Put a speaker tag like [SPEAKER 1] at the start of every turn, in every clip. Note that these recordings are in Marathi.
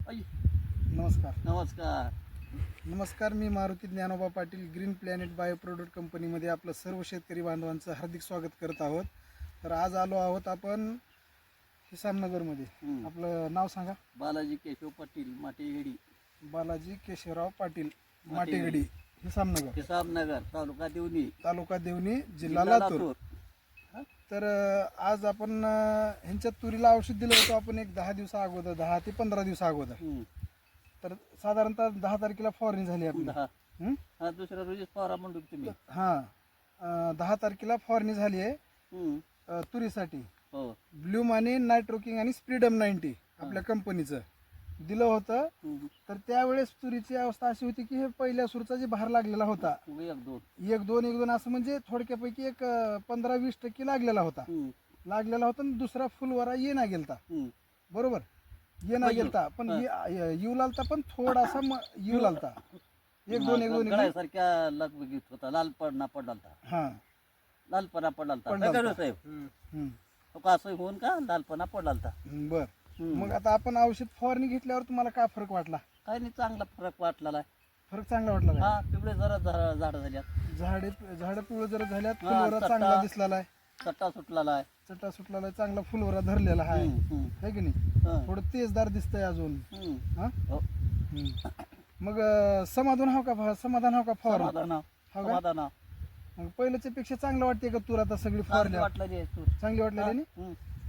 [SPEAKER 1] आई,
[SPEAKER 2] नमस्कार
[SPEAKER 1] नमस्कार.
[SPEAKER 2] नमस्कार मी Maruti Dnyanoba Patil green planet bio product कंपनीमध्ये आपलं सर्व शेतकरी बांधवांचं हार्दिक स्वागत करत आहोत. तर आज आलो आहोत आपण हिसामनगरमध्ये. आपलं नाव सांगा.
[SPEAKER 1] बालाजी केशव पाटील, माटेगडी.
[SPEAKER 2] बालाजी केशवराव पाटील, माटेगडी,
[SPEAKER 1] हिसामनगर,
[SPEAKER 2] तालुका देवणी, जिल्हा लातूर. तर आज आपण ह्यांच्या तुरीला औषध दिलं होतं आपण एक 10 दिवसा अगोदर, 10 ते 15 दिवसा अगोदर. तर साधारणतः 10 तारखेला फवारणी झाली आपली.
[SPEAKER 1] दुसऱ्या रोजी फवारा म्हणतो तुम्ही.
[SPEAKER 2] 10 तारखेला फवारणी झाली आहे तुरीसाठी. ब्लूम आणि नायट्रोकिंग आणि स्प्रीडम 90 आपल्या कंपनीचं दिलं होतं. तर त्यावेळेस तुरीची अवस्था अशी होती की हे पहिल्या सुरचा जे भार लागलेला होता एक दोन असं म्हणजे थोडक्यापैकी एक 15-20% लागलेला होता आणि दुसरा फुलवारा येणा गेलता. बरोबर, येणा गेलता पण येऊ लागता, पण थोडासा येऊ लागता. एक दोन
[SPEAKER 1] सारख्या लगबगीत होता. लालपणा पडला. लालपणा पडला साहेब. असं होऊन का लालपणा पडला.
[SPEAKER 2] बर, मग आता आपण औषध फवारणी घेतल्यावर तुम्हाला काय फरक वाटला?
[SPEAKER 1] काय नाही, चांगला फरक वाटला.
[SPEAKER 2] फरक चांगला वाटला.
[SPEAKER 1] पिवळे जरा झाड
[SPEAKER 2] झाड पिवळे जरा झाल्यात. फुलवरा चांगला दिसलेला आहे.
[SPEAKER 1] चट्टा
[SPEAKER 2] सुटलेला आहे. चांगला फुलवरा धरलेला आहे, है की नाही? थोडं तेजदार दिसतंय अजून. मग समाधान हो का फवारा? मग पहिल्याच्या पेक्षा चांगलं वाटते का तूर आता सगळी फवारली? चांगली वाटलेली.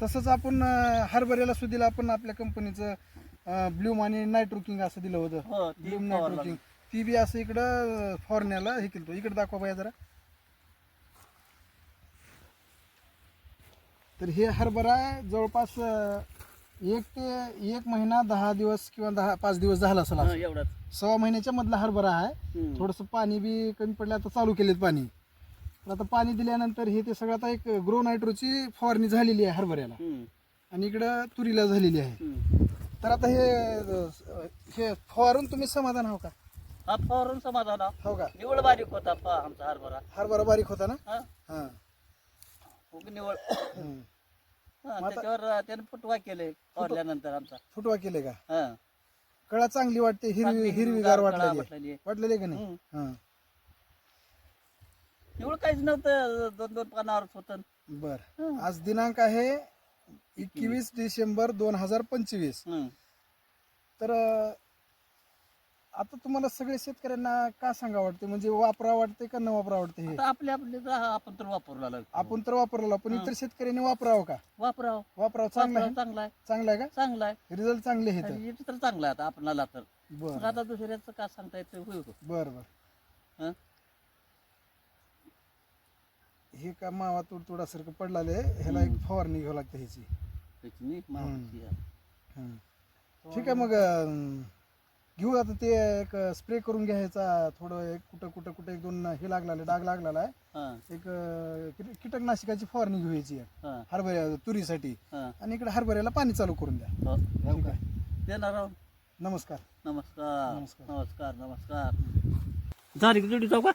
[SPEAKER 2] तसंच आपण हरभऱ्याला सुद्धा आपण आपल्या कंपनीचं ब्लूम आणि नायट्रोकिंग असं दिलं होतं. ब्लूम नायट्रोकिंग ती बी असं इकडं फवारण्याला हे केलं. इकडे दाखवा बाया जरा. तर हे हरभरा जवळपास 1 महिना 10 दिवस किंवा 5 दिवस झाला असेल.
[SPEAKER 1] एवढाच
[SPEAKER 2] 6 महिन्याच्या मधला हरभरा आहे. थोडंसं पाणी बी कमी पडलं, आता चालू केलेत पाणी. तर आता पाणी दिल्यानंतर हे ते सगळं आता एक ग्रो नायट्रोची फवारणी झालेली आहे हरभऱ्याला आणि इकडं तुरीला झालेली आहे. तर आता हे फवारून तुम्ही समाधान हो का?
[SPEAKER 1] फवारून समाधान
[SPEAKER 2] हो का?
[SPEAKER 1] निवड बारीक होता आमचा
[SPEAKER 2] हरभरा बारीक होता ना?
[SPEAKER 1] निवड. त्याच्यावर त्याने फुटवा केले फवारल्यानंतर. आमचा
[SPEAKER 2] फुटवा केले का? कळा चांगली वाटते, हिरवीगार वाटलेली का नाही?
[SPEAKER 1] एवढं काहीच नव्हतं, 2-2 पानावरच होत.
[SPEAKER 2] बर, आज दिनांक आहे 21 डिसेंबर 2025. तर आता तुम्हाला सगळे शेतकऱ्यांना का सांगा वाटते, म्हणजे वापरा वाटते का न वापरा वाटते? हे
[SPEAKER 1] आपले आपण तर
[SPEAKER 2] वापरला पण इतर शेतकऱ्यांनी वापरावं का? वापरावं. चांगला आहे का?
[SPEAKER 1] चांगला आहे.
[SPEAKER 2] रिझल्ट चांगले आहेत
[SPEAKER 1] तर चांगला आहे आता आपल्याला. तर
[SPEAKER 2] बर,
[SPEAKER 1] आता दुसऱ्याचं का सांगता येतं.
[SPEAKER 2] बर. हे का मावा तुडसारखं पडलाले, ह्याला एक फवारणी घ्यावं लागते ह्याची. ठीक आहे, मग घेऊ. आता ते एक स्प्रे करून घ्यायचा. थोडं एक कुठं 1-2 हे डाग लागलेला आहे. एक कीटकनाशकाची फवारणी घ्यायची हरभऱ्या तुरीसाठी आणि इकडे हरभऱ्याला पाणी चालू करून द्या.
[SPEAKER 1] देणार.
[SPEAKER 2] नमस्कार.
[SPEAKER 1] नमस्कार. झाली जोडी जाऊ का?